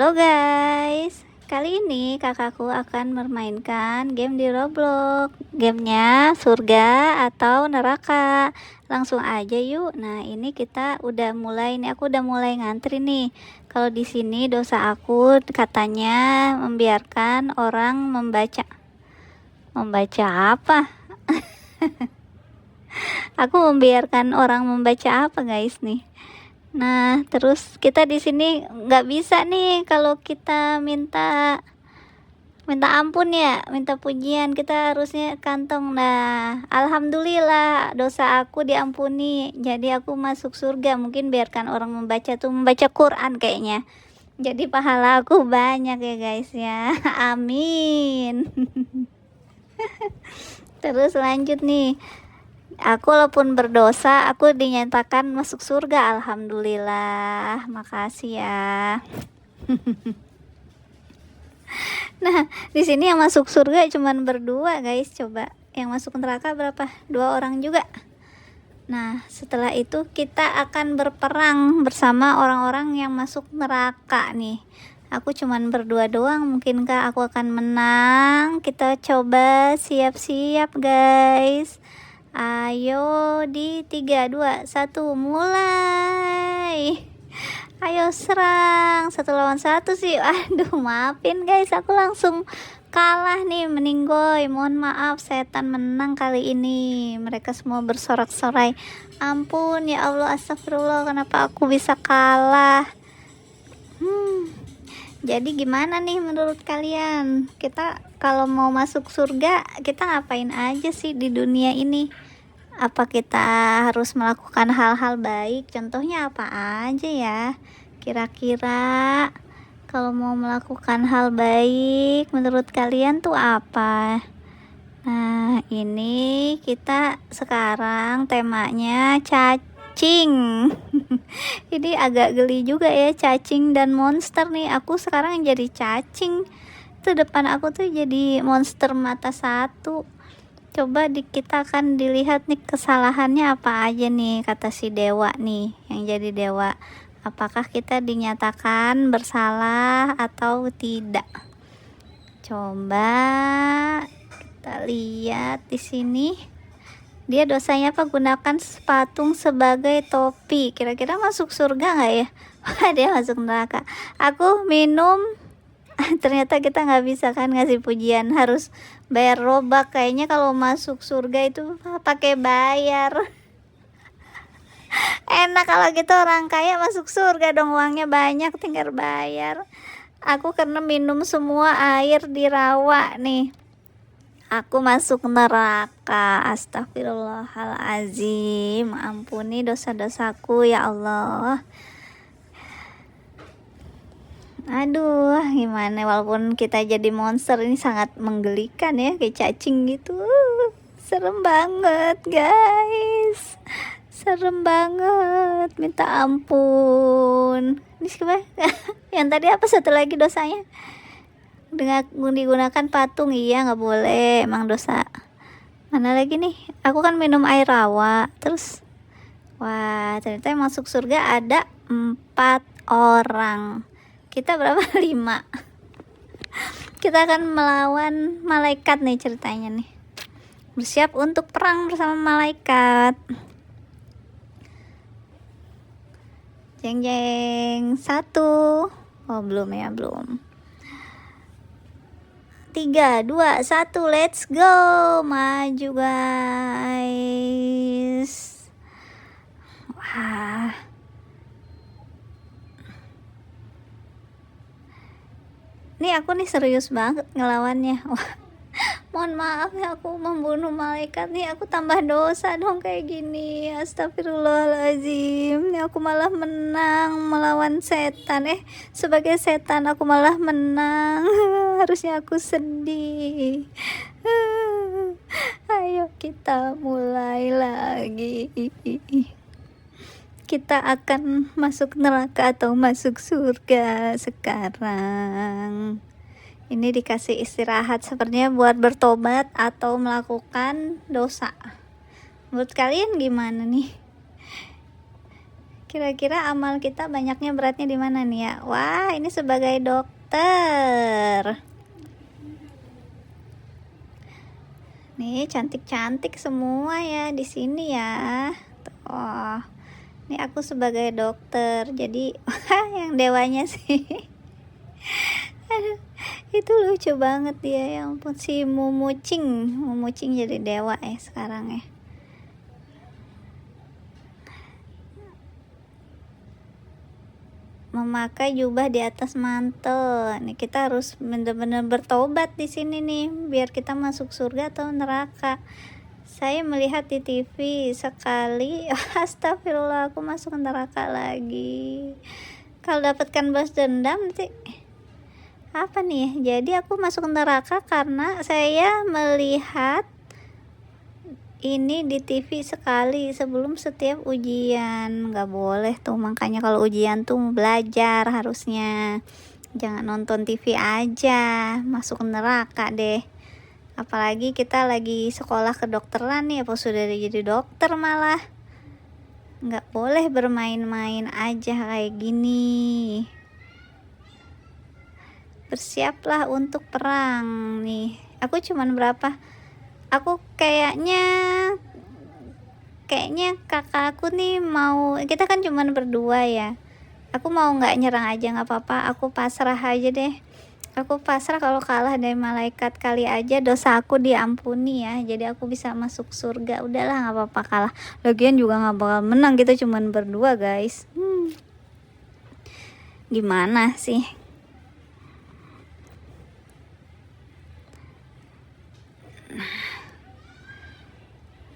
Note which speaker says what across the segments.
Speaker 1: Halo guys, kali ini kakakku akan memainkan game di Roblox. Gamenya surga atau neraka. Langsung aja yuk. Nah ini kita udah mulai nih, aku udah mulai ngantri nih. Kalau di sini dosa aku katanya membiarkan orang membaca. Membaca apa? Aku membiarkan orang membaca apa guys nih? Nah, terus kita di sini nggak bisa nih kalau kita minta ampun ya, minta pujian kita harusnya kantong. Nah, alhamdulillah dosa aku diampuni. Jadi aku masuk surga. Mungkin biarkan orang membaca Quran kayaknya. Jadi pahala aku banyak ya guys ya. Amin. Terus lanjut nih. Aku walaupun berdosa, aku dinyatakan masuk surga. Alhamdulillah, makasih ya. Nah, di sini yang masuk surga cuman berdua, guys. Coba yang masuk neraka berapa? 2 orang juga. Nah, setelah itu kita akan berperang bersama orang-orang yang masuk neraka nih. Aku cuman berdua doang, mungkinkah aku akan menang? Kita coba siap-siap, guys. Ayo di 3, 2, 1 mulai. Ayo serang. 1 lawan 1 sih. Aduh, maafin guys, aku langsung kalah nih, meninggoy. Mohon maaf, setan menang kali ini. Mereka semua bersorak-sorai. Ampun ya Allah, astagfirullah, kenapa aku bisa kalah? Jadi gimana nih menurut kalian? Kita kalau mau masuk surga, kita ngapain aja sih di dunia ini? Apa kita harus melakukan hal-hal baik? Contohnya apa aja ya? Kira-kira kalau mau melakukan hal baik, menurut kalian tuh apa? Nah, ini kita sekarang temanya cacing. Ini agak geli juga ya, cacing dan monster nih. Aku sekarang jadi cacing. Itu depan aku tuh jadi monster mata 1. Coba kita akan dilihat nih kesalahannya apa aja nih, kata si dewa nih, yang jadi dewa. Apakah kita dinyatakan bersalah atau tidak? Coba kita lihat di sini. Dia dosanya apa? Gunakan patung sebagai topi. Kira-kira masuk surga nggak ya? Dia masuk neraka. Aku minum. Ternyata kita nggak bisa kan ngasih pujian, harus bayar robak. Kayaknya kalau masuk surga itu pakai bayar. Enak kalau gitu, orang kaya masuk surga dong, uangnya banyak tinggal bayar. Aku karena minum semua air di rawa nih, aku masuk neraka. Astagfirullahalazim, ampuni dosa-dosaku ya Allah. Aduh, gimana, walaupun kita jadi monster ini sangat menggelikan ya, kayak cacing gitu. Serem banget guys, serem banget, minta ampun. Ini siapa? Yang tadi apa satu lagi dosanya? Dengan digunakan patung, iya nggak boleh, emang dosa. Mana lagi nih? Aku kan minum air rawa. Terus, wah, ternyata yang masuk surga ada 4 orang. Kita berapa? 5. Kita akan melawan malaikat nih ceritanya nih. Bersiap untuk perang bersama malaikat. Jeng jeng 1. Oh belum ya, belum. 3, 2, 1, let's go. Maju guys. Wah, ini aku nih serius banget ngelawannya. Wah, mohon maaf ya, aku membunuh malaikat nih, aku tambah dosa dong kayak gini. Astagfirullahaladzim, ini aku malah menang melawan setan. Sebagai setan aku malah menang. Harusnya aku sedih. Ayo kita mulai lagi. Kita akan masuk neraka atau masuk surga sekarang. Ini dikasih istirahat sepertinya buat bertobat atau melakukan dosa. Menurut kalian gimana nih? Kira-kira amal kita banyaknya beratnya di mana nih ya? Wah, ini sebagai dokter. Nih cantik-cantik semua ya di sini ya. Oh, ini aku sebagai dokter. Jadi yang dewanya sih. Aduh, itu lucu banget dia, ya ampun, si Mumucing jadi dewa ya sekarang ya. Memakai jubah di atas mantel. Nih kita harus benar-benar bertobat di sini nih, biar kita masuk surga atau neraka. Saya melihat di TV sekali, astagfirullah, aku masuk neraka lagi. Kalau dapatkan balas dendam nanti apa nih? Jadi aku masuk neraka karena saya melihat ini di TV sekali sebelum setiap ujian. Nggak boleh tuh, makanya kalau ujian tuh belajar harusnya, jangan nonton TV aja, masuk neraka deh. Apalagi kita lagi sekolah kedokteran nih, apa sudah jadi dokter malah. Nggak boleh bermain-main aja kayak gini. Bersiaplah untuk perang nih. Aku cuman berapa, aku kayaknya kakak aku nih mau, kita kan cuman berdua ya, aku mau nggak nyerang aja nggak apa-apa, aku pasrah aja deh. Aku pasrah, kalau kalah dari malaikat kali aja dosa aku diampuni ya, jadi aku bisa masuk surga. Udahlah nggak apa-apa kalah, lagian juga nggak bakal menang, kita cuman berdua guys. Gimana sih?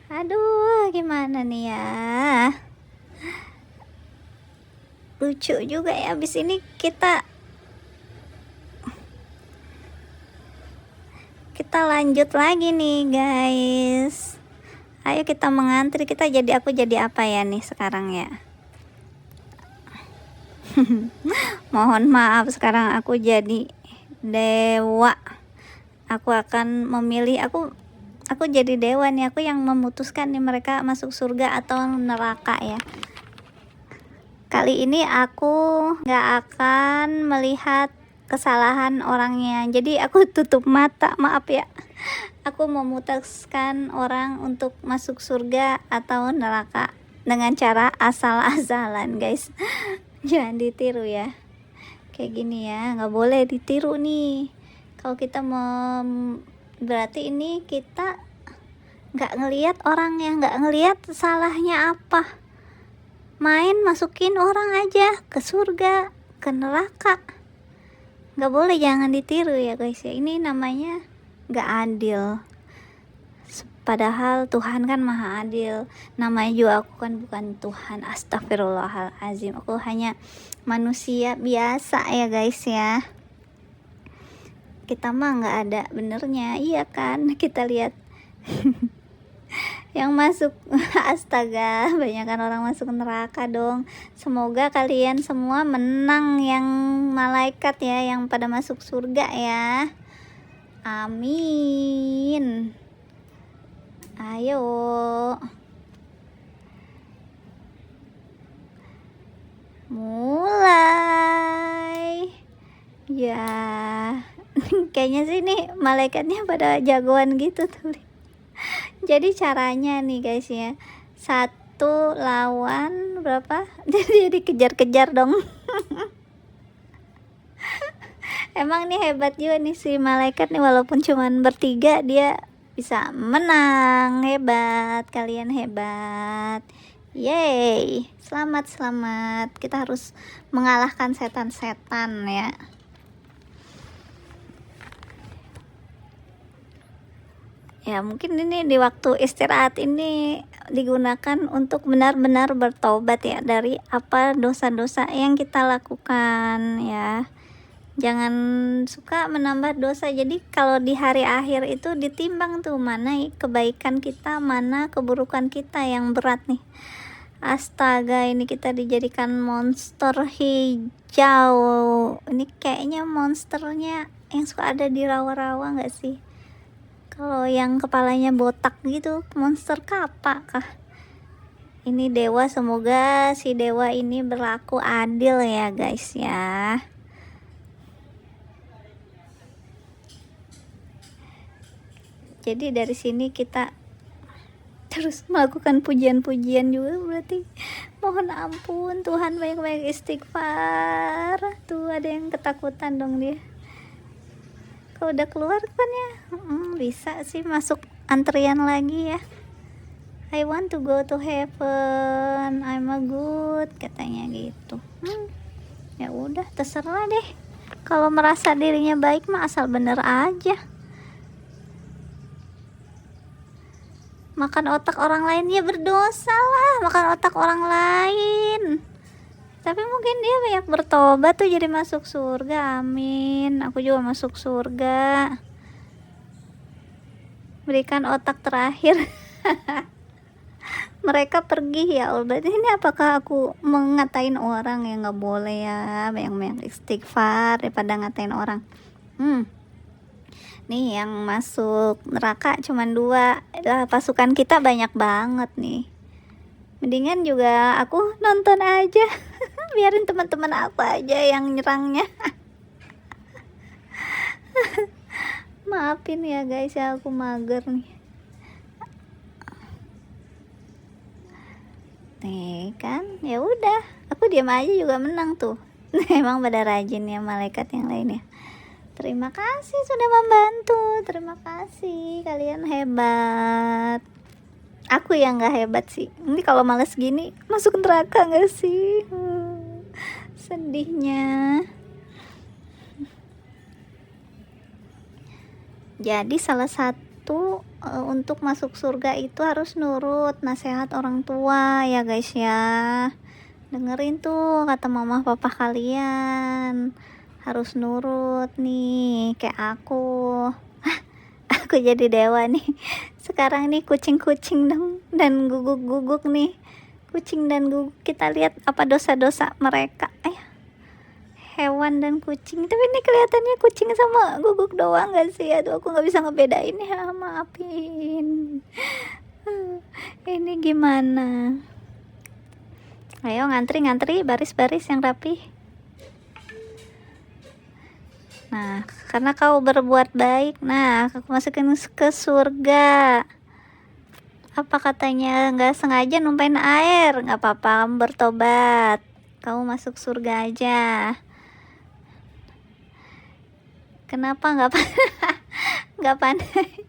Speaker 1: Aduh, gimana nih ya? Lucu juga ya, abis ini kita lanjut lagi nih guys. Ayo kita mengantri, aku jadi apa ya nih sekarang ya? Mohon maaf, sekarang aku jadi dewa. Aku akan memilih, aku jadi dewa nih, aku yang memutuskan nih mereka masuk surga atau neraka ya. Kali ini aku nggak akan melihat kesalahan orangnya, jadi aku tutup mata, maaf ya. Aku memutuskan orang untuk masuk surga atau neraka dengan cara asal-asalan guys. Jangan ditiru ya, kayak gini ya, nggak boleh ditiru nih. Kalau kita mau, berarti ini kita nggak ngelihat orang, yang nggak ngelihat salahnya apa, main masukin orang aja ke surga ke neraka. Nggak boleh, jangan ditiru ya guys ya, ini namanya nggak adil. Padahal Tuhan kan maha adil. Namanya juga aku kan bukan Tuhan, astagfirullahalazim, aku hanya manusia biasa ya guys ya. Kita mah nggak ada benernya, iya kan? Kita lihat yang masuk astaga, banyakan orang masuk neraka dong. Semoga kalian semua menang yang malaikat ya, yang pada masuk surga ya, amin. Ayo mulai ya. Kayaknya sih nih malaikatnya pada jagoan gitu tuh. Jadi caranya nih guys ya, 1 lawan berapa? Jadi kejar-kejar dong. Emang nih hebat juga nih si malaikat nih, walaupun cuman bertiga dia bisa menang. Hebat, kalian hebat. Yeay, selamat. Kita harus mengalahkan setan-setan ya. Ya mungkin ini di waktu istirahat ini digunakan untuk benar-benar bertobat ya dari apa dosa-dosa yang kita lakukan ya. Jangan suka menambah dosa. Jadi kalau di hari akhir itu ditimbang tuh, mana kebaikan kita, mana keburukan kita yang berat nih. Astaga, ini kita dijadikan monster hijau. Ini kayaknya monsternya yang suka ada di rawa-rawa gak sih? Kalau yang kepalanya botak gitu, monster kapak kah? Ini dewa, semoga si dewa ini berlaku adil ya guys ya. Jadi dari sini kita terus melakukan pujian-pujian juga, berarti mohon ampun Tuhan, banyak-banyak istighfar. Tuh ada yang ketakutan dong dia. Kalau udah keluar kan ya, bisa sih masuk antrian lagi ya. I want to go to heaven, I'm a good, katanya gitu. Ya udah, terserah deh. Kalau merasa dirinya baik mah asal bener aja. Makan otak orang lain ya berdosa lah, makan otak orang lain. Tapi mungkin dia banyak bertobat tuh jadi masuk surga, amin. Aku juga masuk surga. Berikan otak terakhir. Mereka pergi ya Allah. Ini apakah aku mengatain orang? Ya nggak boleh ya, banyak-banyak istighfar daripada ngatain orang. Nih yang masuk neraka cuman 2. Pasukan kita banyak banget nih. Mendingan juga aku nonton aja. Biarin teman-teman aku aja yang nyerangnya. Maafin ya guys ya, aku mager nih. Nih kan, ya udah, aku diam aja juga menang tuh. Emang pada rajin ya malaikat yang lainnya. Terima kasih sudah membantu. Terima kasih, kalian hebat. Aku yang gak hebat sih. Ini kalau males gini masuk neraka gak sih? Sedihnya. Jadi salah satu untuk masuk surga itu harus nurut nasihat orang tua ya guys ya. Dengerin tuh kata mama papa kalian. Harus nurut nih kayak aku. Aku jadi dewa nih sekarang nih. Kucing-kucing dan guguk-guguk nih, kucing dan guguk, kita lihat apa dosa-dosa mereka. Hewan dan kucing, tapi ini kelihatannya kucing sama guguk doang gak sih? Aduh, aku gak bisa ngebedain ya, maafin. Ini gimana? Ayo ngantri baris-baris yang rapi. Nah, karena kau berbuat baik, nah aku masukin ke surga. Apa katanya, nggak sengaja numpain air, nggak apa-apa, kamu bertobat, kamu masuk surga aja. Kenapa nggak pandai?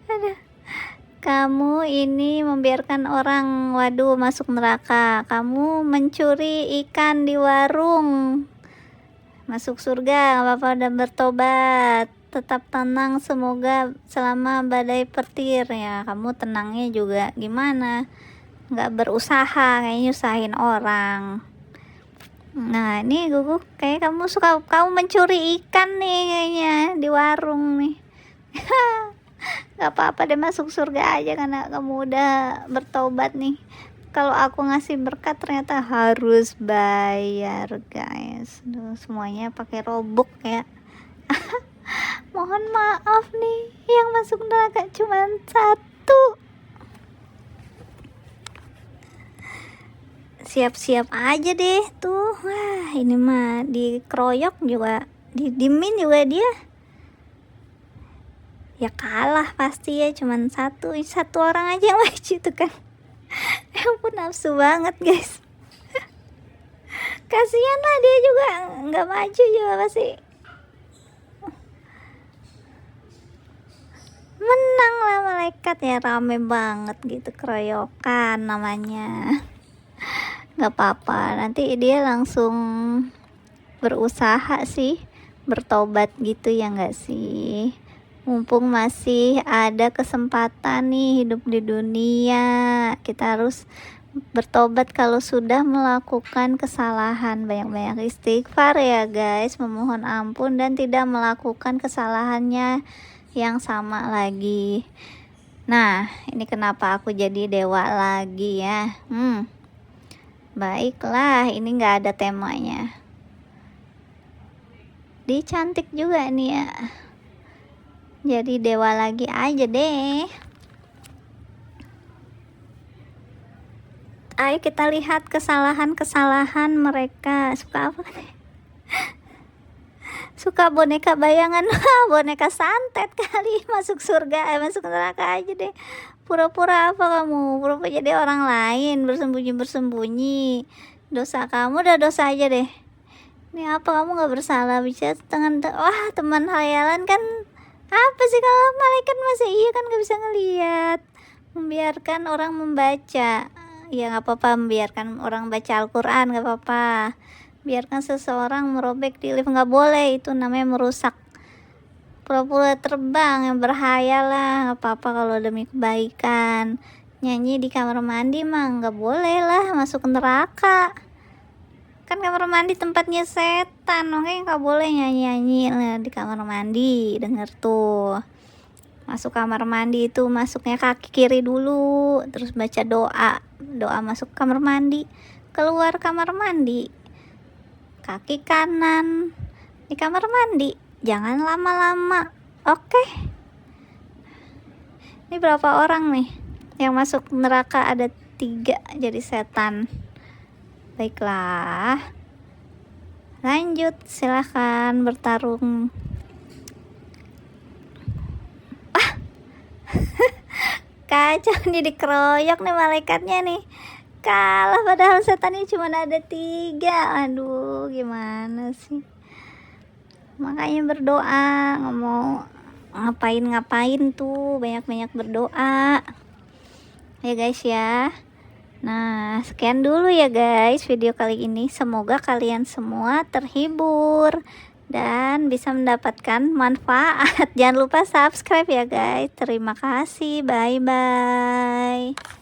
Speaker 1: Aduh. Kamu ini membiarkan orang waduh masuk neraka. Kamu mencuri ikan di warung, masuk surga, nggak apa-apa, udah bertobat. Tetap tenang, semoga selama badai petir ya. Kamu tenangnya juga gimana? Nggak berusaha, kayak nyusahin orang. Nah ini guguk, kayak kamu mencuri ikan nih kayaknya di warung nih. Nggak apa-apa deh, masuk surga aja karena kamu udah bertobat nih. Kalau aku ngasih berkat ternyata harus bayar guys. Duh, semuanya pakai robok ya. Mohon maaf nih, yang masuk neraka cuma 1. Siap-siap aja deh tuh. Wah ini mah dikeroyok juga, didimin juga dia. Ya kalah pasti ya, cuman satu orang aja yang maju tuh kan. Ya ampun, nafsu banget guys. Kasihan lah, dia juga nggak maju juga pasti menang lah malaikat ya. Rame banget gitu, keroyokan namanya. Nggak apa-apa, nanti dia langsung berusaha sih bertobat gitu ya nggak sih. Mumpung masih ada kesempatan nih hidup di dunia, kita harus bertobat kalau sudah melakukan kesalahan. Banyak-banyak istighfar ya guys, memohon ampun dan tidak melakukan kesalahannya yang sama lagi. Nah ini kenapa aku jadi dewa lagi ya. Baiklah, ini nggak ada temanya. Dicantik juga nih ya. Jadi dewa lagi aja deh. Ayo kita lihat kesalahan-kesalahan mereka. Suka apa? Suka boneka bayangan. Boneka santet kali. Masuk surga, masuk neraka aja deh. Pura-pura apa kamu? Pura-pura jadi orang lain, bersembunyi-bersembunyi. Dosa kamu udah dosa aja deh. Ini apa, kamu gak bersalah? Bisa wah, teman hayalan kan. Apa sih kalau malaikat masa iya kan gak bisa ngelihat. Membiarkan orang membaca. Ya gak apa-apa, membiarkan orang baca Al-Quran gak apa-apa. Biarkan seseorang merobek di lift, nggak boleh, itu namanya merusak. Pura-pura terbang yang berhayal lah, nggak apa-apa kalau demi kebaikan. Nyanyi di kamar mandi mah nggak boleh lah, masuk neraka. Kan kamar mandi tempatnya setan, makanya nggak boleh nyanyi-nyanyi lah di kamar mandi. Denger tuh, masuk kamar mandi itu masuknya kaki kiri dulu, terus baca doa masuk kamar mandi. Keluar kamar mandi kaki kanan di kamar mandi, jangan lama-lama. Oke. Ini berapa orang nih yang masuk neraka? Ada 3 jadi setan. Baiklah, lanjut, silahkan bertarung. Kacau nih, dikeroyok nih malaikatnya nih. Kalah, padahal setannya cuma ada 3. Aduh, gimana sih? Makanya berdoa, nggak mau ngapain tuh, banyak-banyak berdoa ya guys ya. Nah, sekian dulu ya guys video kali ini. Semoga kalian semua terhibur dan bisa mendapatkan manfaat. Jangan lupa subscribe ya guys. Terima kasih, bye bye.